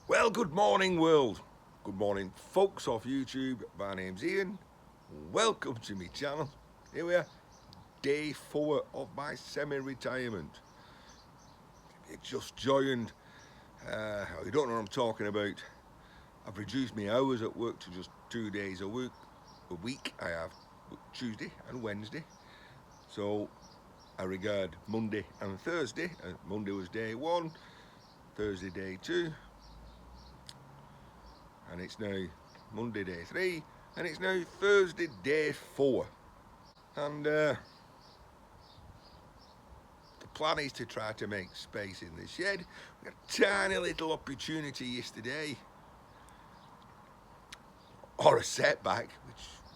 Well, good morning, world. Good morning, folks off YouTube. My name's Ian. Welcome to my channel. Here we are, day 4 of my semi-retirement. If you just joined, or you don't know what I'm talking about, I've reduced my hours at work to just 2 days a week. I have Tuesday and Wednesday. So I regard Monday and Thursday. Monday was day 1, Thursday day 2. And it's now Monday day 3, and it's now Thursday day 4. And the plan is to try to make space in the shed. We got a tiny little opportunity yesterday, or a setback,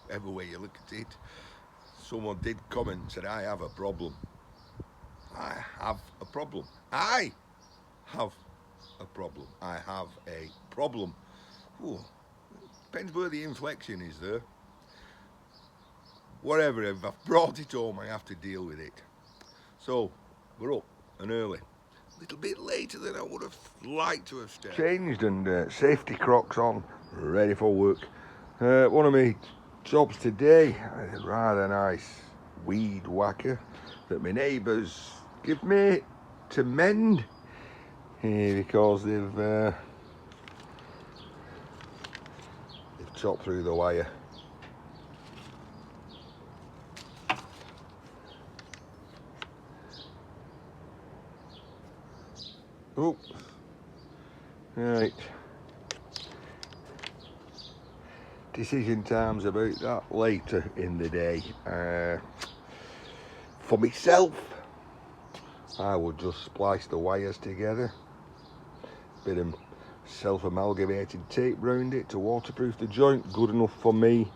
whichever way you look at it. Someone did comment and said, I have a problem. I have a problem. I have a problem. I have a problem. Ooh. Depends where the inflection is there. Whatever, if I've brought it home, I have to deal with it. So, we're up and early. A little bit later than I would have liked to have stayed. Changed and safety crocs on, ready for work. One of my jobs today, a rather nice weed whacker that my neighbours give me to mend because they've chopped through the wire. Oh, right. Decision time's about that later in the day. For myself, I would just splice the wires together, bit of self-amalgamated tape round it to waterproof the joint. Good enough for me,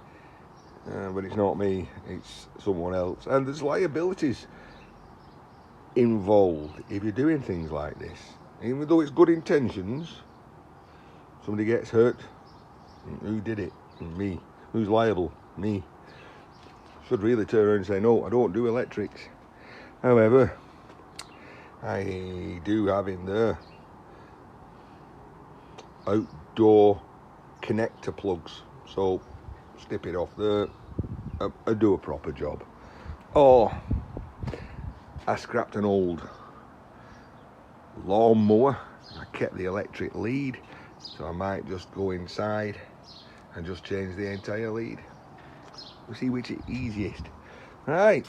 but it's not me, it's someone else. And there's liabilities involved if you're doing things like this. Even though it's good intentions, somebody gets hurt. Who did it? Me. Who's liable? Me. Should really turn around and say, no, I don't do electrics. However, I do have in there outdoor connector plugs, so snip it off there. I do a proper job. Or I scrapped an old lawn mower. I kept the electric lead, so I might just go inside and just change the entire lead. We'll see which is easiest. Right,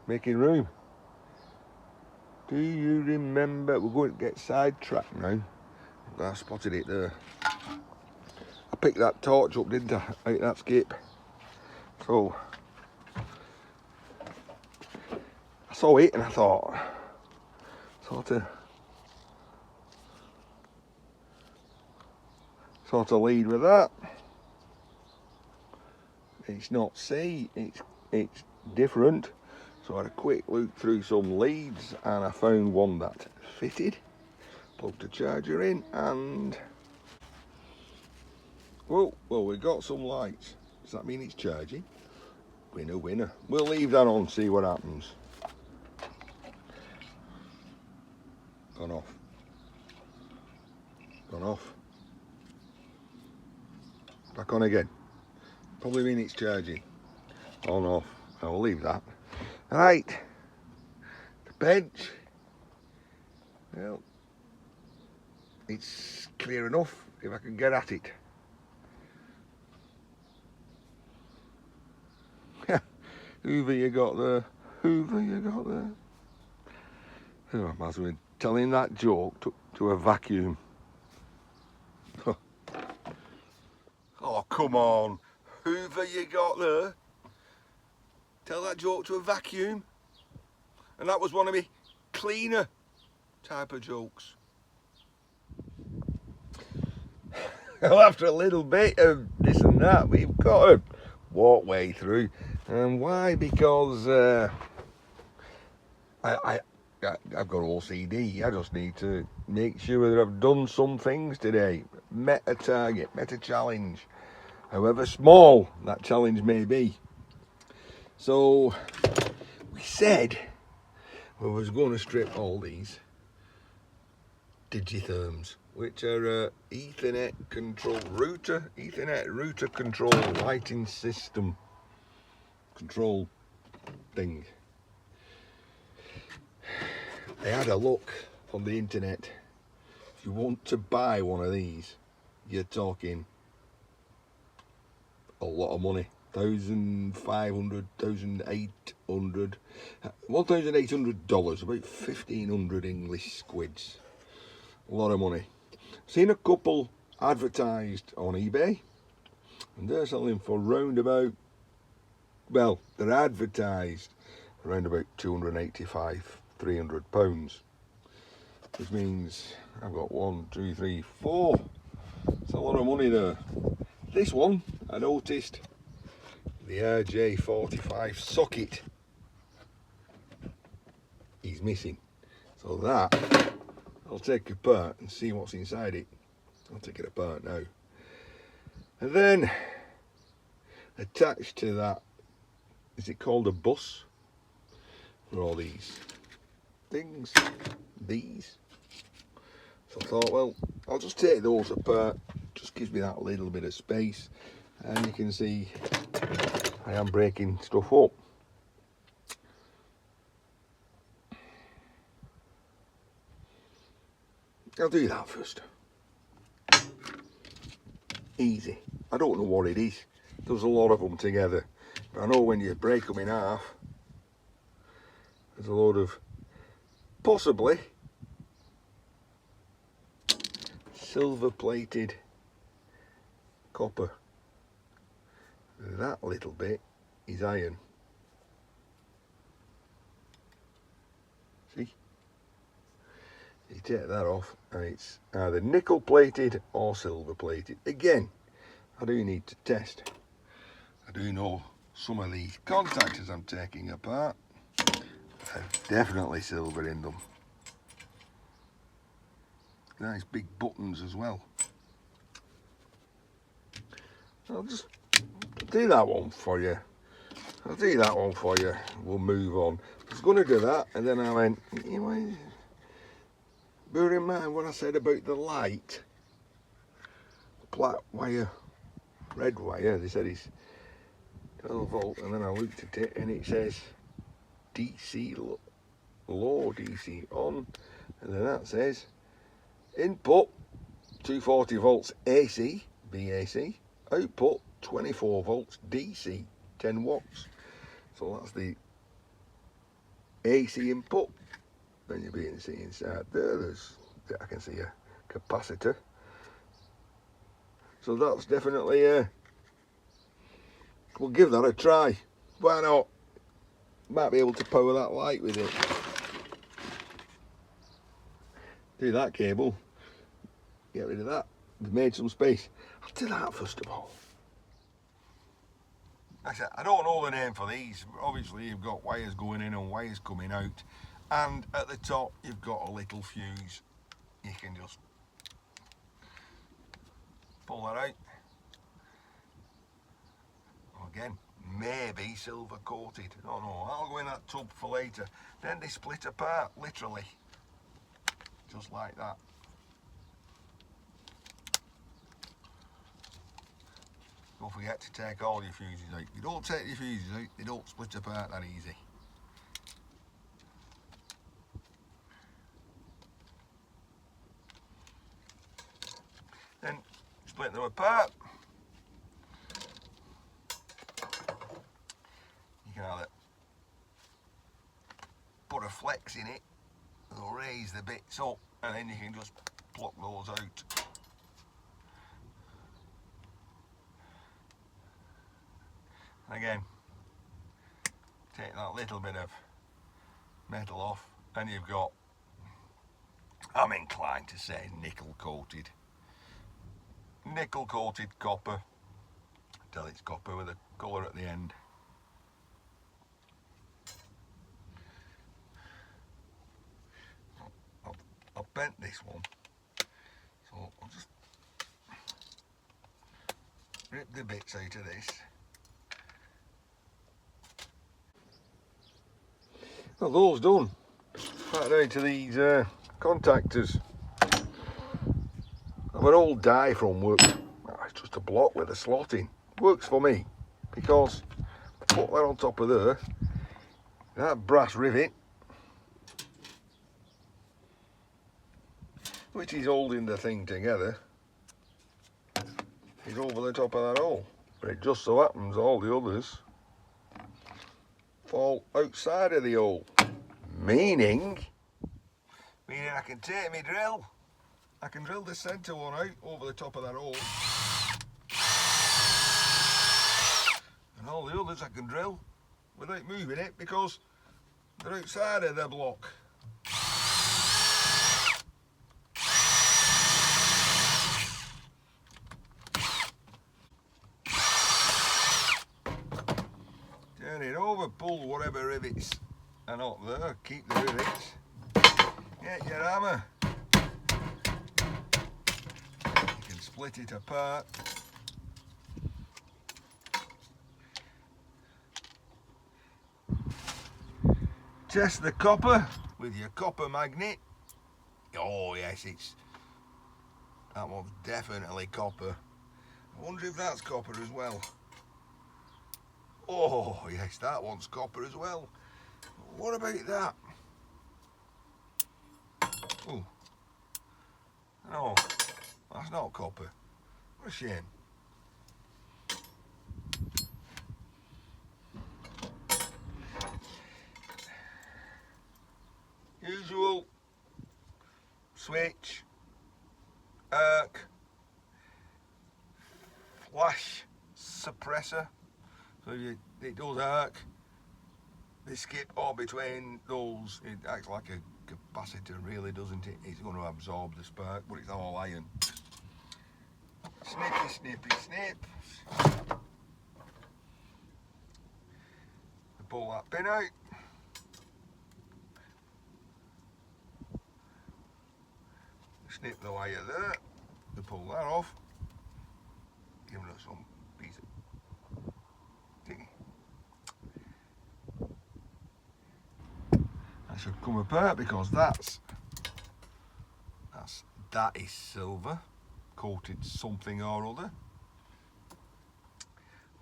making room. Do you remember, we're going to get sidetracked now. I spotted it there. I picked that torch up, didn't I, out that skip. So I saw it and I thought, sort of lead with that. It's not C, it's different. So I had a quick look through some leads and I found one that fitted. Plugged the charger in and well, we got some lights. Does that mean it's charging? Winner, winner. We'll leave that on, see what happens. Gone off. Gone off. Back on again. Probably mean it's charging. On, off. I will leave that. Right. The bench. Well, it's clear enough if I can get at it. Hoover you got there. Hoover you got there. Oh, I might as well be telling that joke to a vacuum. Oh, come on. Hoover you got there. Tell that joke to a vacuum. And that was one of me cleaner type of jokes. Well, after a little bit of this and that, we've got to walk way through. And why? Because I've got OCD. I just need to make sure that I've done some things today. Met a target, met a challenge. However small that challenge may be. So we said we was going to strip all these digitherms, which are Ethernet router control lighting system control thing. I had a look on the internet. If you want to buy one of these, you're talking a lot of money. $1,500, $1,800, $1,800, about 1,500 English squids. A lot of money. Seen a couple advertised on eBay, and they're selling for round about, well, they're advertised around about £285, £300, which means I've got 1, 2, 3, 4. It's a lot of money there. This one, I noticed the RJ45 socket is missing, so that I'll take apart and see what's inside it. I'll take it apart now. And then attached to that, is it called a bus for all these things? These. So I thought, well, I'll just take those apart. Just gives me that little bit of space, and you can see I am breaking stuff up. I'll do that first. Easy. I don't know what it is. There's a lot of them together. But I know when you break them in half, there's a load of possibly silver plated copper. That little bit is iron. See? You take that off and it's either nickel plated or silver plated. Again, I do need to test. I do know some of these contactors I'm taking apart have definitely silver in them. Nice big buttons as well. I'll just do that one for you. I'll do that one for you. We'll move on. I was going to do that, and then I went, you know, bear in mind what I said about the light. Black wire, red wire, they said it's 12 volt, and then I looked at it and it says DC low, DC on, and then that says input 240 volts AC, BAC, output 24 volts DC, 10 watts. So that's the AC input. Then you'll be able to see inside there, I can see a capacitor. So that's definitely, we'll give that a try. Why not? Might be able to power that light with it. Do that cable. Get rid of that. We've made some space. I'll do that first of all. Like I said, I don't know the name for these. Obviously you've got wires going in and wires coming out. And at the top you've got a little fuse. You can just pull that out. Again, maybe silver coated. I don't know. I'll go in that tub for later. Then they split apart, literally. Just like that. Don't forget to take all your fuses out. If you don't take your fuses out, they don't split apart that easy. Then split them apart. You can either put a flex in it, it'll raise the bits up, and then you can just pluck those out. Again, take that little bit of metal off, and you've got, I'm inclined to say, nickel coated copper. Tell it's copper with a colour at the end. I've bent this one, so I'll just rip the bits out of this. Well, those done. Back down to these contactors. of an old die from work. Oh, it's just a block with a slot in. Works for me because I put that on top of there. That brass rivet, which is holding the thing together, is over the top of that hole. But it just so happens all the others fall outside of the hole. Meaning I can take my drill, I can drill the centre one out over the top of that hole, and all the others I can drill without moving it because they're outside of the block. Turn it over, pull whatever rivets are not there, keep the rivets, get your hammer, you can split it apart. Test the copper with your copper magnet. Oh yes, that one's definitely copper. I wonder if that's copper as well. Oh yes, that one's copper as well. What about that? Oh, no, that's not copper. What a shame. Usual switch, arc, flash suppressor. So it does arc. They skip all between those. It acts like a capacitor, really, doesn't it? It's going to absorb the spark, but it's all iron. Snippy, snippy, snip. Pull that pin out. Snip the wire there. To pull that off. Giving us some piece of thingy. That should come apart because that is silver coated something or other.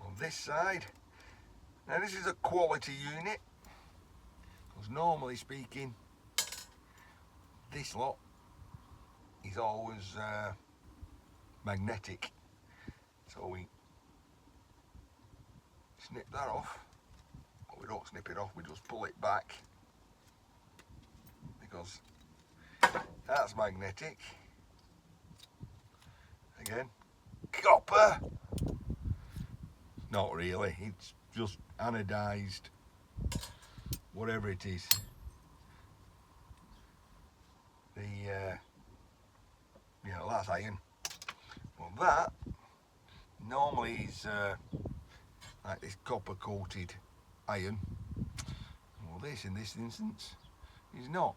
On this side, now this is a quality unit because normally speaking this lot is always magnetic, so we snip that off. But we don't snip it off, we just pull it back because that's magnetic. Again, copper. Not really, it's just anodized, whatever it is. That's iron. Well, that normally is like this copper coated iron. Well, this in this instance is not.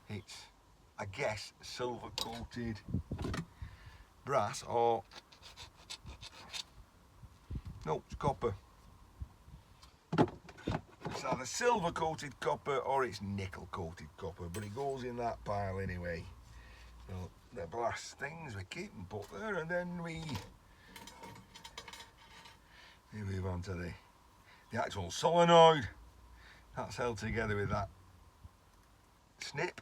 It's, I guess, silver coated brass, or no, it's copper. It's either silver coated copper or it's nickel coated copper, but it goes in that pile anyway. So the brass things we keep and put there, and then we move on to the actual solenoid. That's held together with that snip.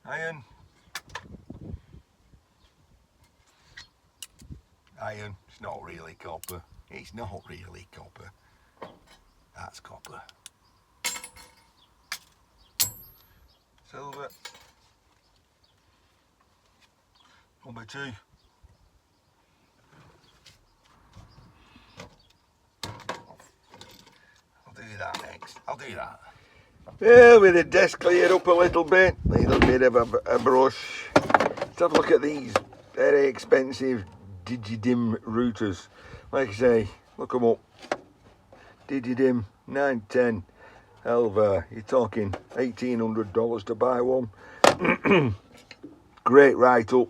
Iron. It's not really copper. It's not really copper. That's copper. Silver. Number 2. I'll do that next. I'll do that. Well, with the desk cleared up a little bit, a little bit of a brush. Let's have a look at these very expensive Digidim routers. Like I say, look them up. Digidim 910 Elva. You're talking $1,800 to buy one. Great write up.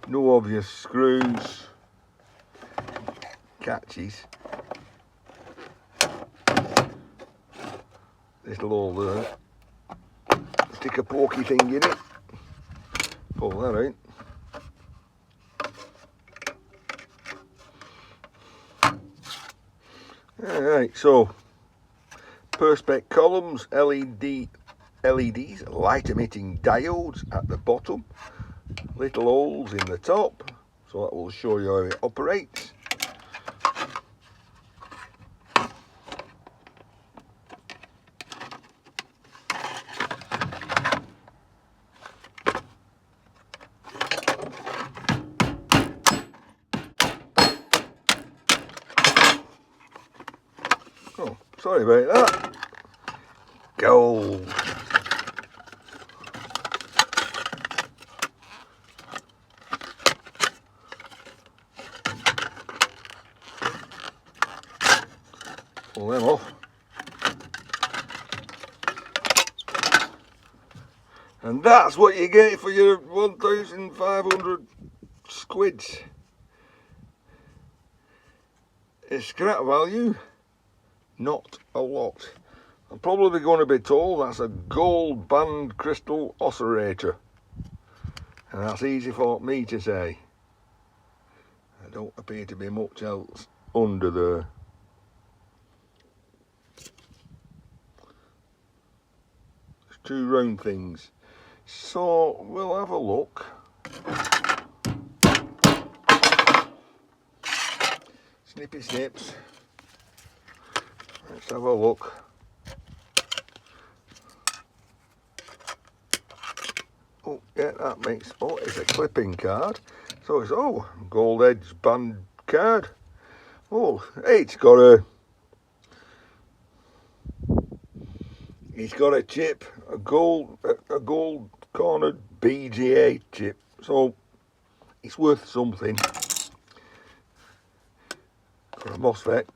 No obvious screws. catches. This'll hold stick a pokey thing in it. Pull that out. Alright, so perspex columns, LEDs, light emitting diodes at the bottom, little holes in the top, so that will show you how it operates. Oh, sorry about that. Gold. Pull them off. And that's what you get for your 1,500 squids. A scrap value, not a lot. I'm probably going to be told that's a gold band crystal oscillator. And that's easy for me to say. There don't appear to be much else under there. There's two round things. So we'll have a look. Snippy snips. Let's have a look. Oh yeah, that makes, oh, it's a clipping card. So it's, oh, gold edge band card. Oh, it's got a chip, a gold cornered BGA chip. So it's worth something. For a MOSFET.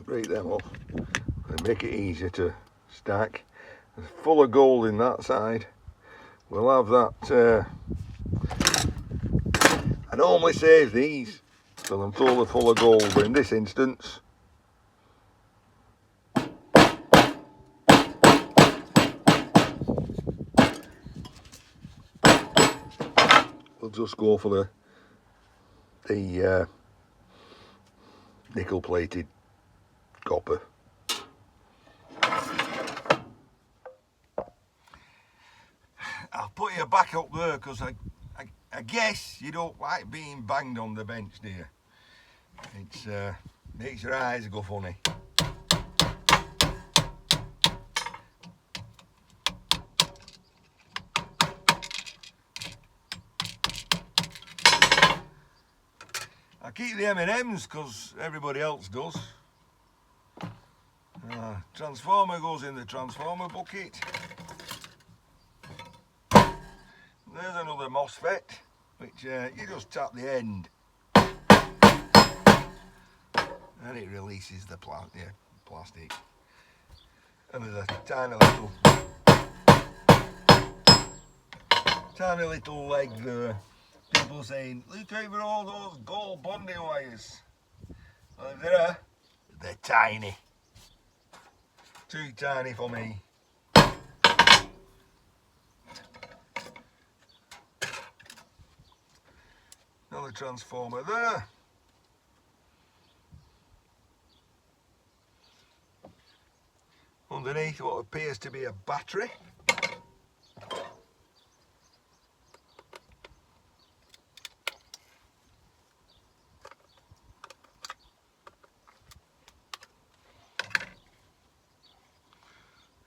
Break them off and make it easier to stack. There's full of gold in that side. We'll have that. I normally save these till I'm totally full of gold, but in this instance, we'll just go for the nickel plated copper. I'll put you back up there because I guess you don't like being banged on the bench, do you? It's makes your eyes go funny. I keep the M&Ms because everybody else does. Transformer goes in the transformer bucket. There's another MOSFET, which you just tap the end and it releases the plastic. And there's a tiny little leg there. People saying, look over all those gold bonding wires. Well, if they're tiny. Too tiny for me. Another transformer there. Underneath what appears to be a battery.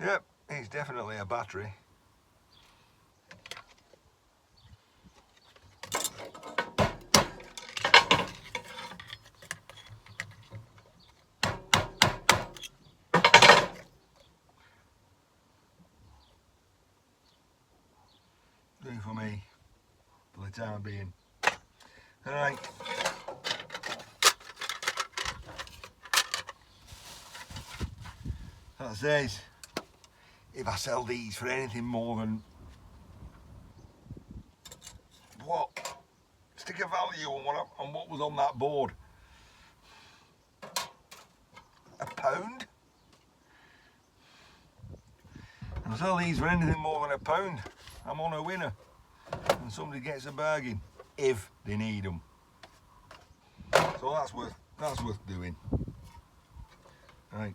Yep, it's definitely a battery. Do for me, for the time being. Alright. That says if I sell these for anything more than what? Stick a value on what was on that board. £1. If I sell these for anything more than £1, I'm on a winner. And somebody gets a bargain if they need them. So that's worth doing. Right.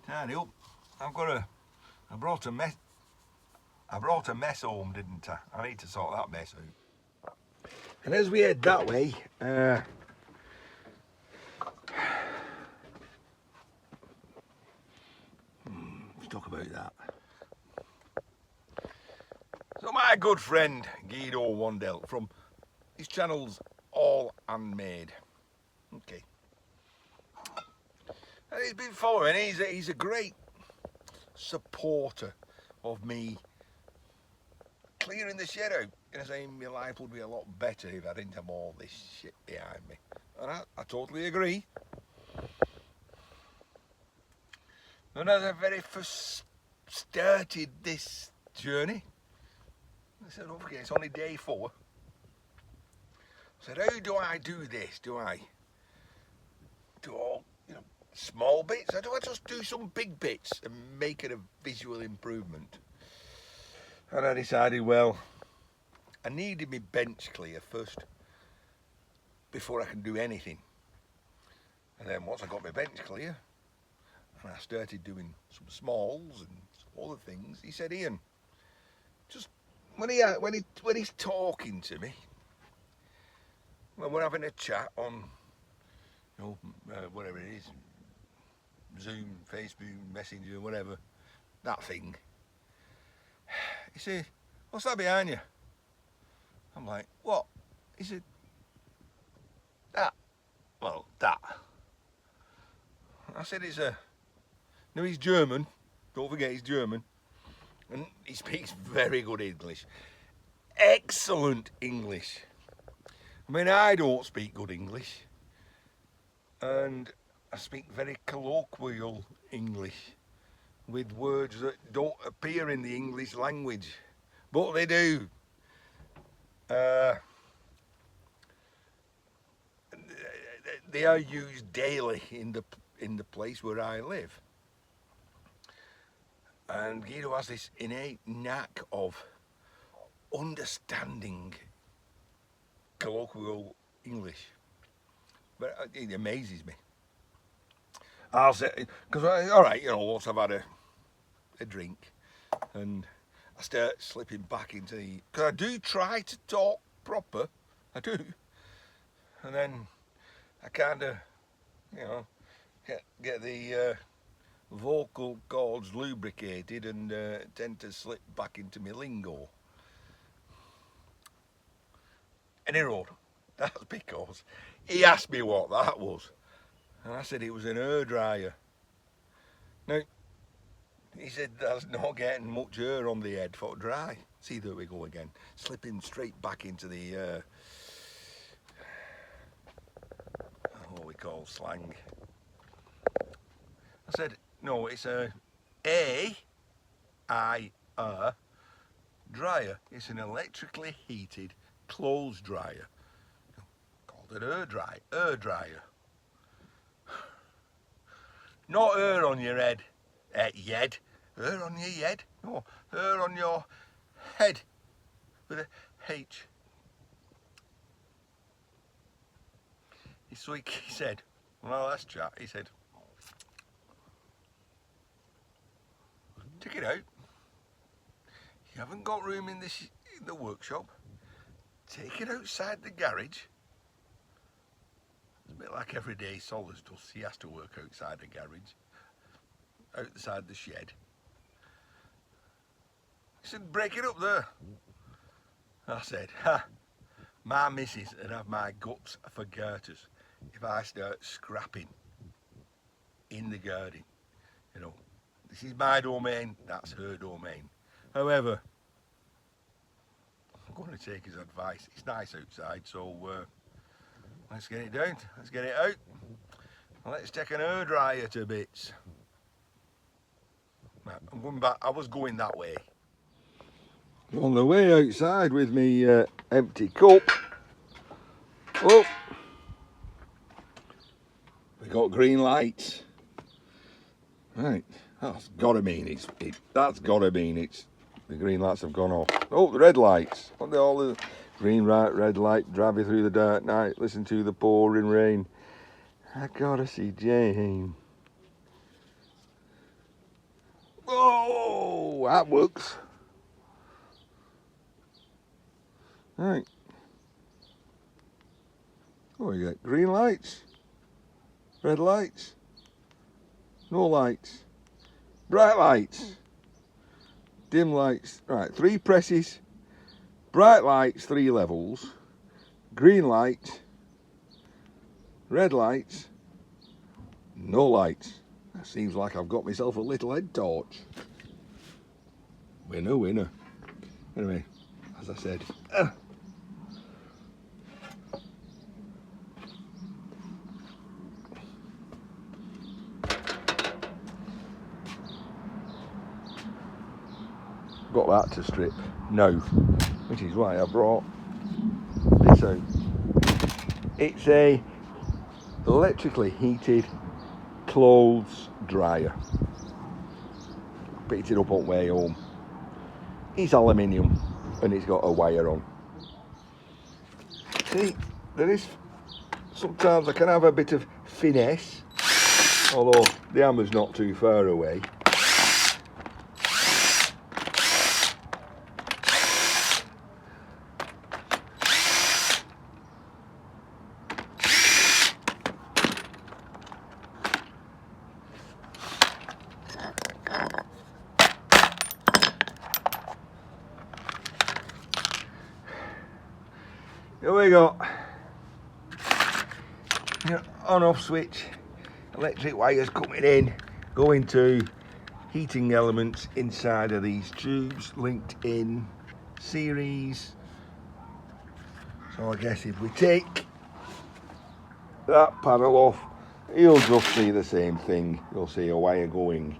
Tidy up. I brought a mess home, didn't I? I need to sort that mess out. And as we head that way, let's talk about that. So my good friend Guido Wandel from his channel's All Handmade. Okay. And he's been following. He's a great supporter of me clearing the shed out. And saying my life would be a lot better if I didn't have all this shit behind me. And I totally agree. And as I very first started this journey, I said, don't forget, it's only day 4. I said, how do I do this? Do I do all, small bits? Or do I just do some big bits and make it a visual improvement? And I decided, well, I needed my bench clear first before I can do anything. And then once I got my bench clear, and I started doing some smalls and some other things, he said, Ian, just when he's talking to me, when we're having a chat on, whatever it is, Zoom, Facebook, Messenger, whatever, that thing, he said, what's that behind you? I'm like, what? He said, that. Well, that. I said, no, he's German. Don't forget he's German. And he speaks very good English. Excellent English. I mean, I don't speak good English. And I speak very colloquial English with words that don't appear in the English language. But they do. They are used daily in the place where I live. And Guido has this innate knack of understanding colloquial English. But it amazes me. I'll say, because, all right, once I've had a drink and I start slipping back into the, because I do try to talk proper, I do. And then I kind of, get the vocal cords lubricated and tend to slip back into my lingo. Any road, that's because he asked me what that was. And I said it was an hair dryer. Now, he said there's not getting much hair on the head for dry. See, there we go again. Slipping straight back into the, what we call slang. I said, no, it's a dryer. It's an electrically heated clothes dryer. Called an hair dryer. Not hair on your head, yed. Hair on your head? No, hair on your head with a H. So he said, well, that's chat. He said, take it out. You haven't got room in the workshop. Take it outside the garage. It's a bit like everyday Solars does. He has to work outside the garage, outside the shed. He said, break it up there. I said, my missus would have my guts for garters if I start scrapping in the garden. This is my domain, that's her domain. However, I'm going to take his advice. It's nice outside, so let's get it down, let's get it out. Let's take an hairdryer to bits. Right, I'm going back. I was going that way. On the way outside with me empty cup. Oh, we got green lights. Right, that's got to mean that's got to mean the green lights have gone off. Oh, the red lights. What the all the green light, red light, drive you through the dark night, listen to the pouring rain. I gotta see Jane. Oh, that works. Right. Oh, you got green lights, red lights, no lights, bright lights, dim lights. Right, 3 presses, bright lights, 3 levels, green light, red lights, no lights. That seems like I've got myself a little head torch. Winner, winner. Anyway, as I said, got that to strip now, which is why I brought this out. It's a electrically heated clothes dryer. Picked it up on way home. It's aluminium and it's got a wire on. See, there is sometimes I can have a bit of finesse, although the hammer's not too far away. Here we go. On off switch, electric wires coming in, going to heating elements inside of these tubes linked in series. So I guess if we take that panel off, you'll just see the same thing. You'll see a wire going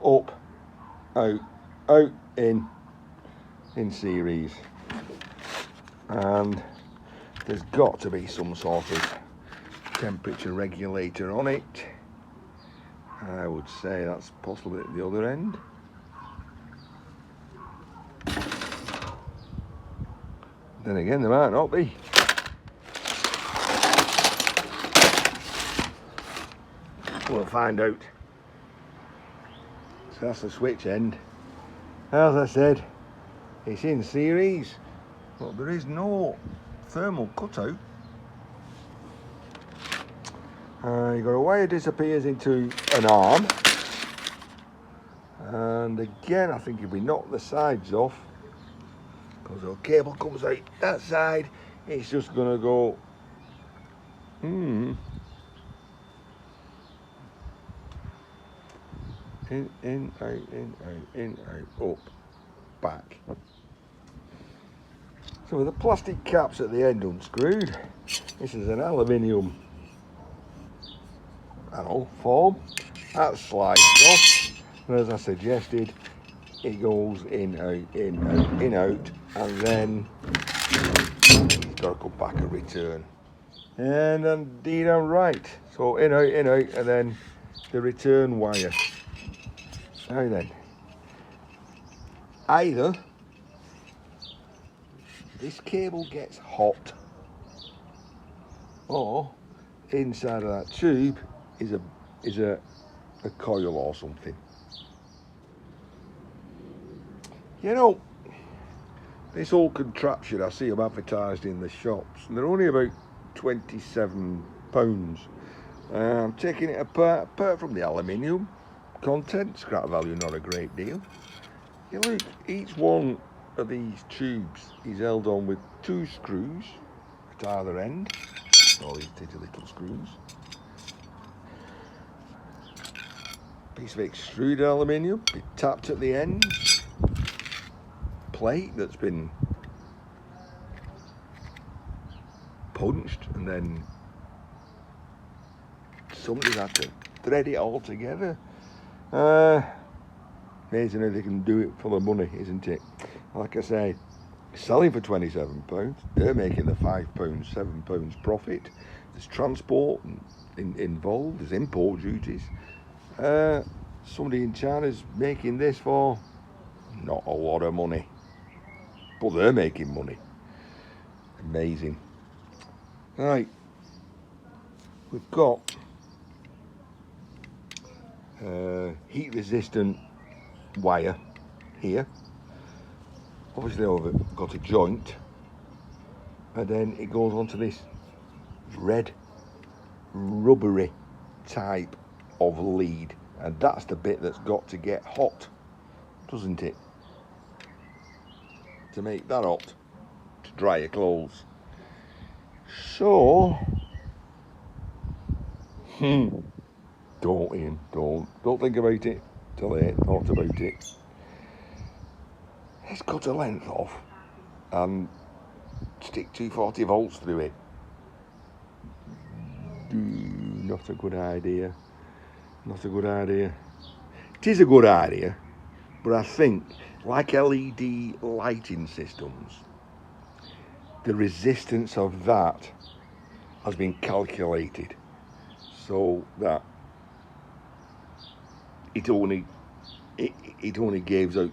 up, out, out, in series. And there's got to be some sort of temperature regulator on it. I would say that's possibly at the other end. Then again, there might not be. We'll find out. So that's the switch end. As I said, it's in series, but there is no thermal cutout. You've got a wire disappears into an arm, and again I think if we knock the sides off, because the cable comes out that side, it's just going to go in, out, in, out, up, back. So with the plastic caps at the end unscrewed, this is an aluminium form that slides off, and as I suggested, it goes in, out, in, out, in, out, and then it's got to come back and return. And indeed I'm right. So in, out, and then the return wire. Now then, either this cable gets hot, or inside of that tube is a coil or something. You know, this whole contraption, I see them advertised in the shops, and they're only about £27. I'm taking it apart from the aluminium content, scrap value not a great deal. You look, each one of these tubes is held on with 2 screws at either end, all these little screws. Piece of extruded aluminium, be tapped at the end. Plate that's been punched and then somebody's had to thread it all together. Amazing how they can do it for the money, isn't it? Like I say, selling for £27, they're making the £5, £7 profit. There's transport involved, there's import duties. Somebody in China's making this for not a lot of money, but they're making money. Amazing. Right, we've got heat resistant wire here. Obviously I've got a joint, and then it goes onto this red rubbery type of lead, and that's the bit that's got to get hot, doesn't it? To make that hot to dry your clothes. So don't Ian, don't think about it till late. Thought about it. Let's cut a length off and stick 240 volts through it. Not a good idea. Not a good idea. It is a good idea, but I think, like LED lighting systems, the resistance of that has been calculated so that it only gives out,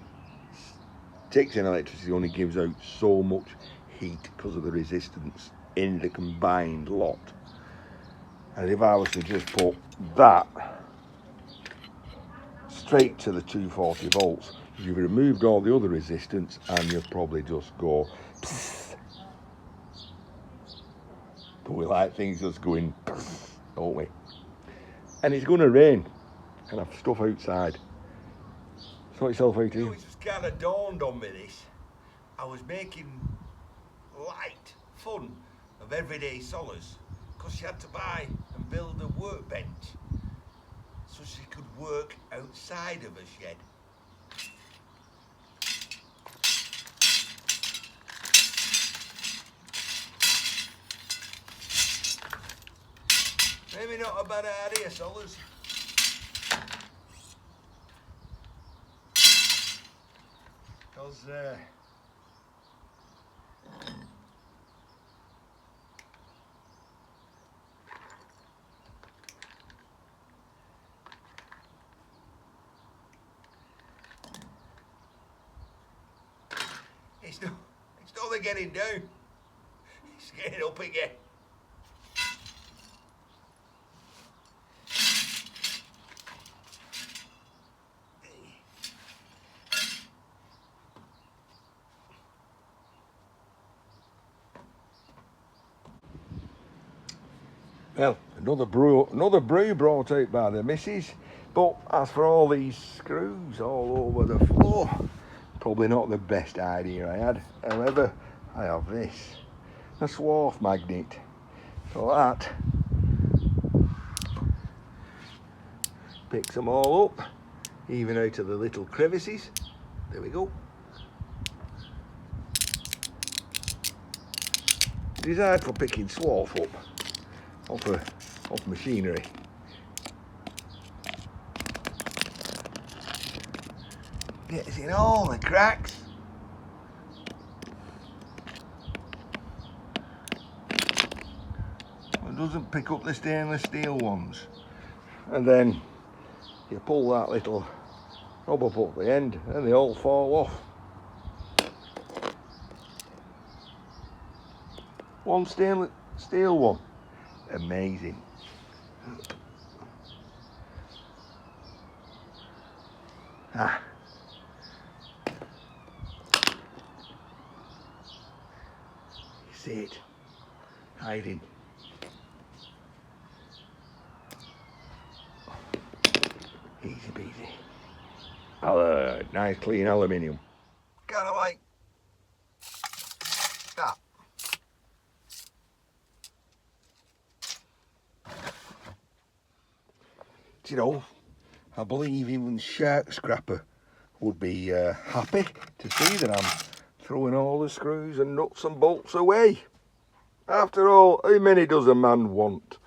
takes in electricity, only gives out so much heat because of the resistance in the combined lot. And if I was to just put that straight to the 240 volts, you've removed all the other resistance and you'll probably just go psst. But we like things just going psst, don't we? And it's going to rain and I've stuff outside. Sort yourself out here. It just kind of dawned on me this. I was making light fun of everyday solace because she had to buy and build a workbench so she could work outside of her shed. Maybe not a bad idea, Solars. Because it's not the getting down, it's getting up again. Well, another brew brought out by the missus, but as for all these screws all over the floor, probably not the best idea I had. However, I have this, a swarf magnet, so that picks them all up, even out of the little crevices. There we go. Designed for picking swarf up off machinery. Gets in all the cracks. It doesn't pick up the stainless steel ones. And then you pull that little knob up at the end and they all fall off. One stainless steel one. Amazing. Ah. You see it hiding. Easy peasy. Nice clean aluminium. Kind of like that. You know, I believe even Shark Scrapper would be happy to see that I'm throwing all the screws and nuts and bolts away. After all, how many does a man want?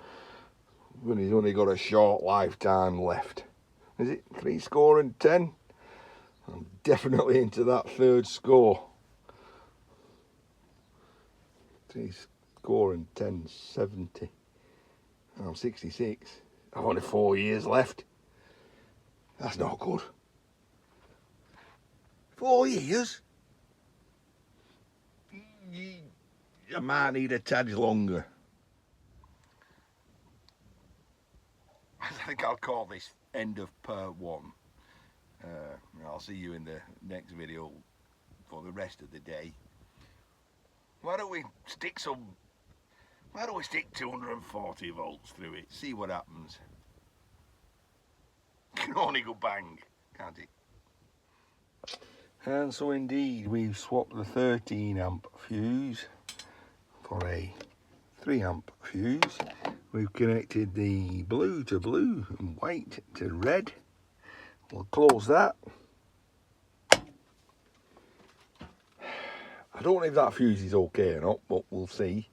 when he's only got a short lifetime left. Is it 70? I'm definitely into that third score. 70. I'm 66. I've only 4 years left. That's not good. 4 years? I might need a tad longer. I think I'll call this end of part 1. I'll see you in the next video for the rest of the day. Why don't we stick 240 volts through it, see what happens. Can only go bang, can't it? And so indeed we've swapped the 13 amp fuse for a 3 amp fuse. We've connected the blue to blue and white to red. We'll close that. I don't know if that fuse is okay or not, but we'll see.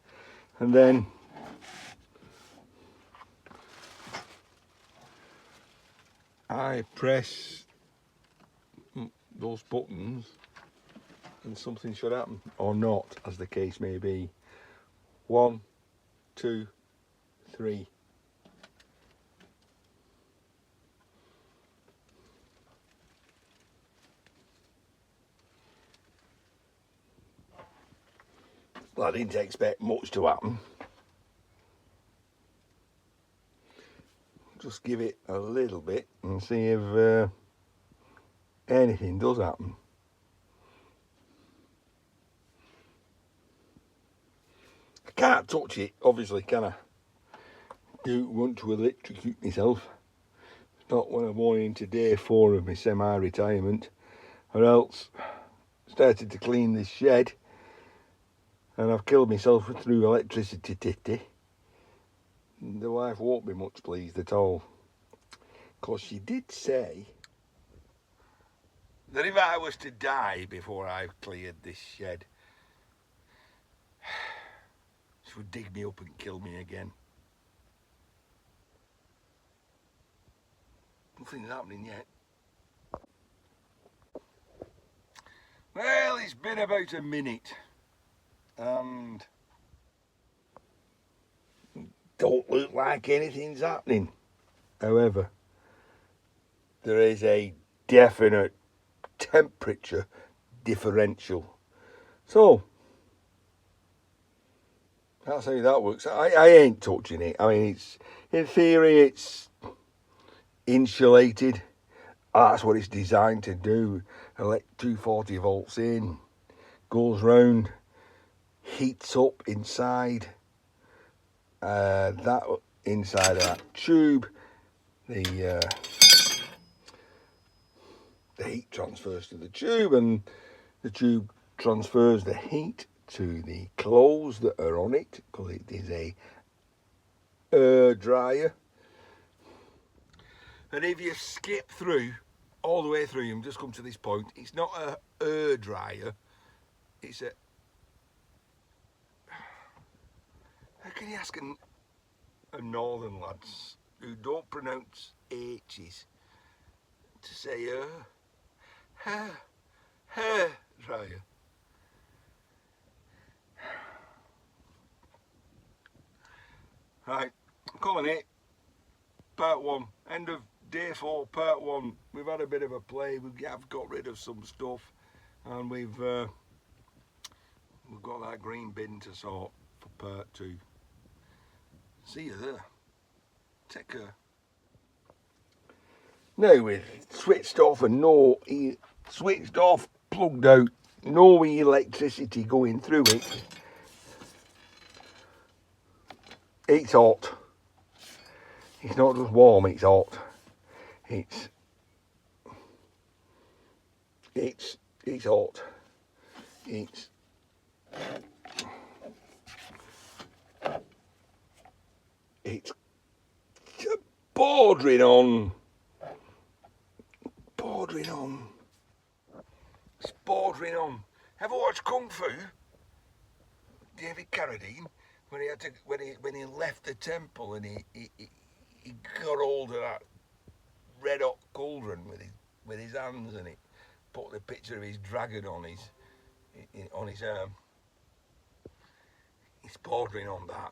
And then I press those buttons and something should happen, or not, as the case may be. 1, 2, 3. Well, I didn't expect much to happen. Just give it a little bit and see if anything does happen. I can't touch it, obviously, can I? Don't want to electrocute myself. Not when I'm going into day 4 of my semi-retirement, or else started to clean this shed and I've killed myself through electricity. The wife won't be much pleased at all, because she did say that if I was to die before I've cleared this shed, she would dig me up and kill me again. Nothing's happening yet. Well, it's been about a minute and don't look like anything's happening. However, there is a definite temperature differential. So that's how that works. I ain't touching it. I mean, it's, in theory, it's insulated. That's what it's designed to do. Elect 240 volts in, goes round, heats up inside that, inside of that tube. The heat transfers to the tube, and the tube transfers the heat to the clothes that are on it, because it is a air dryer. And if you skip through all the way through and just come to this point, it's not a air dryer, it's a, how can you ask a northern lads who don't pronounce H's to say hair dryer? Right, I'm calling it part 1, end of day 4, part 1. We've had a bit of a play, we have got rid of some stuff, and we've got that green bin to sort for part 2. See you there. Take care. Now we've switched off and switched off, plugged out, no electricity going through it. It's hot. It's not just warm, it's hot. It's hot. It's bordering on. It's bordering on. Ever watched Kung Fu? David Carradine, when he left the temple and he hold of that red hot cauldron with his hands, and it put the picture of his dragon on his arm. He's bordering on that.